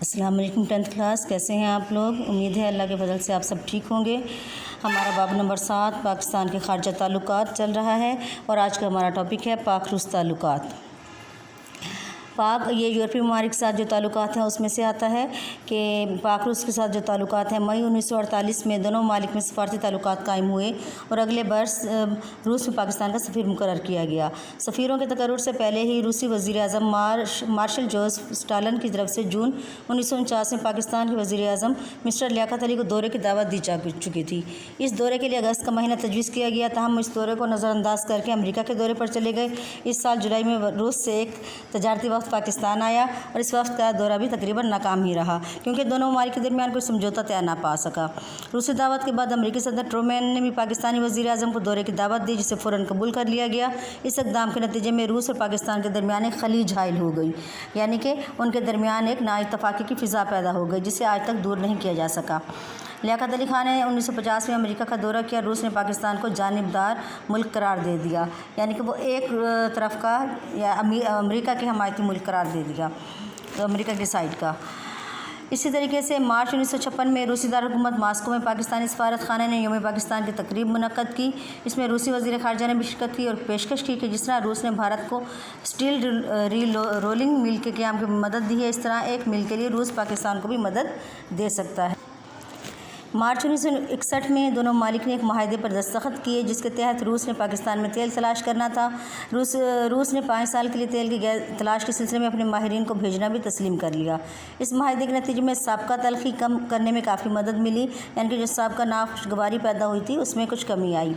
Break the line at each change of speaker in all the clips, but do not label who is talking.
السلام علیکم 10th class, کیسے ہیں آپ لوگ؟ امید ہے اللہ کے فضل سے آپ سب ٹھیک ہوں گے۔ ہمارا باب نمبر 7 پاکستان کے خارجہ تعلقات چل رہا ہے اور آج کا ہمارا ٹاپک ہے پاک روس تعلقات۔ یہ یورپی ممالک کے ساتھ جو تعلقات ہیں اس میں سے آتا ہے کہ پاک روس کے ساتھ جو تعلقات ہیں مئی 1948 میں دونوں ممالک میں سفارتی تعلقات قائم ہوئے اور اگلے برس روس میں پاکستان کا سفیر مقرر کیا گیا۔ سفیروں کے تقرر سے پہلے ہی روسی وزیر اعظم مارشل جوزف اسٹالن کی طرف سے جون 1949 میں پاکستان کے وزیر اعظم مسٹر لیاقت علی کو دورے کی دعوت دی جا چکی تھی۔ اس دورے کے لیے اگست کا مہینہ تجویز کیا گیا، تاہم اس دورے کو نظر انداز کر کے امریکہ کے دورے پر چلے گئے۔ اس سال جولائی میں روس سے ایک تجارتی وفد پاکستان آیا اور اس وفد کا دورہ بھی تقریباً ناکام ہی رہا کیونکہ دونوں ممالک کے درمیان کوئی سمجھوتہ طے نہ پا سکا۔ روسی دعوت کے بعد امریکی صدر ٹرومین نے بھی پاکستانی وزیر اعظم کو دورے کی دعوت دی، جسے فوراً قبول کر لیا گیا۔ اس اقدام کے نتیجے میں روس اور پاکستان کے درمیان ایک خلیج حائل ہو گئی، یعنی کہ ان کے درمیان ایک نااتفاقی کی فضا پیدا ہو گئی جسے آج تک دور نہیں کیا جا سکا۔ لیاقت علی خان نے 1950 میں امریکہ کا دورہ کیا۔ روس نے پاکستان کو جانبدار ملک قرار دے دیا، یعنی کہ وہ ایک طرف کا یا امریکہ کے حمایتی ملک قرار دے دیا، امریکہ کی سائڈ کا۔ اسی طریقے سے مارچ 1956 میں روسی دارالحکومت ماسکو میں پاکستانی سفارت خانے نے یوم پاکستان کی تقریب منعقد کی۔ اس میں روسی وزیر خارجہ نے بھی شرکت کی اور پیشکش کی کہ جس طرح روس نے بھارت کو اسٹیل رولنگ مل کے قیام کی مدد دی ہے، اس طرح ایک مل کے لیے روس پاکستان کو بھی مدد دے سکتا ہے۔ مارچ 1961 میں دونوں ممالک نے ایک معاہدے پر دستخط کیے جس کے تحت روس نے پاکستان میں تیل تلاش کرنا تھا۔ روس نے 5 سال کے لیے تیل کی تلاش کے سلسلے میں اپنے ماہرین کو بھیجنا بھی تسلیم کر لیا۔ اس معاہدے کے نتیجے میں سابقہ تلخی کم کرنے میں کافی مدد ملی، یعنی کہ جو سابقہ ناخوشگواری پیدا ہوئی تھی اس میں کچھ کمی آئی۔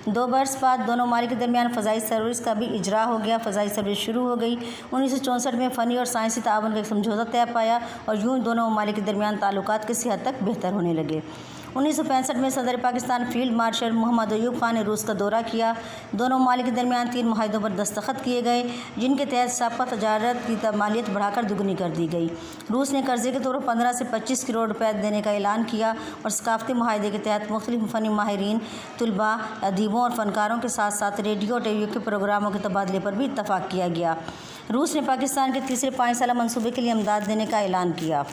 2 برس بعد دونوں ممالک کے درمیان فضائی سروس کا بھی اجرا ہو گیا، فضائی سروس شروع ہو گئی۔ 1964 میں فنی اور سائنسی تعاون کا ایک سمجھوتہ طے پایا اور یوں دونوں ممالک کے درمیان تعلقات کسی حد تک بہتر ہونے لگے۔ 1965 میں صدر پاکستان فیلڈ مارشل محمد ایوب خان نے روس کا دورہ کیا۔ دونوں ممالک کے درمیان 3 معاہدوں پر دستخط کیے گئے جن کے تحت سابقہ تجارت کی مالیت بڑھا کر دگنی کر دی گئی۔ روس نے قرضے کے طور پر 15 سے 25 کروڑ روپے دینے کا اعلان کیا اور ثقافتی معاہدے کے تحت مختلف فنی ماہرین، طلباء، ادیبوں اور فنکاروں کے ساتھ ساتھ ریڈیو اور ٹی وی کے پروگراموں کے تبادلے پر بھی اتفاق کیا گیا۔ روس نے پاکستان کے تیسرے 5 سالہ منصوبے کے لیے امداد دینے کا اعلان کیا۔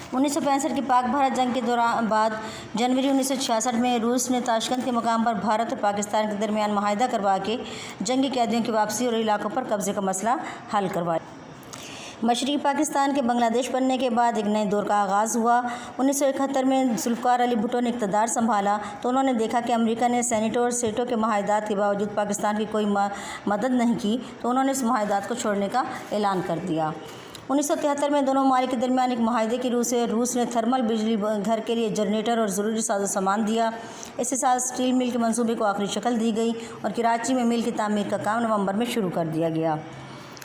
1965 کی پاک بھارت جنگ کے بعد جنوری 1966 میں روس نے تاشقند کے مقام پر بھارت اور پاکستان کے درمیان معاہدہ کروا کے جنگی قیدیوں کی واپسی اور علاقوں پر قبضے کا مسئلہ حل کروایا۔ مشرقی پاکستان کے بنگلہ دیش بننے کے بعد ایک نئے دور کا آغاز ہوا۔ 1971 میں ذوالفقار علی بھٹو نے اقتدار سنبھالا تو انہوں نے دیکھا کہ امریکہ نے سینیٹو اور سیٹو کے معاہدات کے باوجود پاکستان کی کوئی مدد نہیں کی، تو انہوں نے اس معاہدات کو چھوڑنے کا اعلان کر دیا۔ 1973 میں دونوں ممالک کے درمیان ایک معاہدے کی روح سے روس نے تھرمل بجلی گھر کے لیے جنریٹر اور ضروری ساز و سامان دیا۔ اس کے ساتھ اسٹیل مل کے منصوبے کو آخری شکل دی گئی اور کراچی میں مل کی تعمیر کا کام نومبر میں شروع کر دیا گیا۔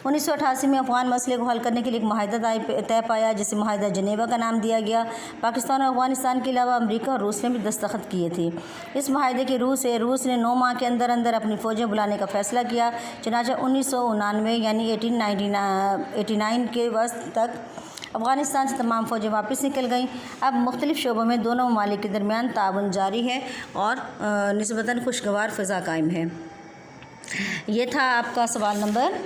1988 میں افغان مسئلے کو حل کرنے کے لیے ایک معاہدہ طے پایا جسے معاہدہ جنیوا کا نام دیا گیا۔ پاکستان اور افغانستان کے علاوہ امریکہ اور روس نے بھی دستخط کیے تھے۔ اس معاہدے کی روح سے روس نے 9 ماہ کے اندر اندر اپنی فوجیں بلانے کا فیصلہ کیا، چنانچہ 1999 یعنی 1889 کے وسط تک افغانستان سے تمام فوجیں واپس نکل گئیں۔ اب مختلف شعبوں میں دونوں ممالک کے درمیان تعاون جاری ہے اور نسبتاً خوشگوار فضا قائم ہے۔ یہ تھا آپ کا سوال نمبر،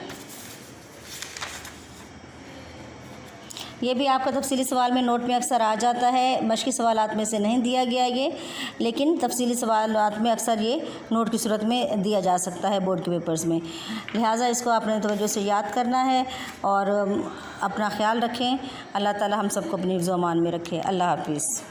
یہ بھی آپ کا تفصیلی سوال میں نوٹ میں اکثر آ جاتا ہے، مشقی سوالات میں سے نہیں دیا گیا یہ، لیکن تفصیلی سوالات میں اکثر یہ نوٹ کی صورت میں دیا جا سکتا ہے بورڈ کے پیپرز میں، لہٰذا اس کو آپ نے توجہ سے یاد کرنا ہے اور اپنا خیال رکھیں۔ اللہ تعالی ہم سب کو اپنی حفظ و امان میں رکھے۔ اللہ حافظ۔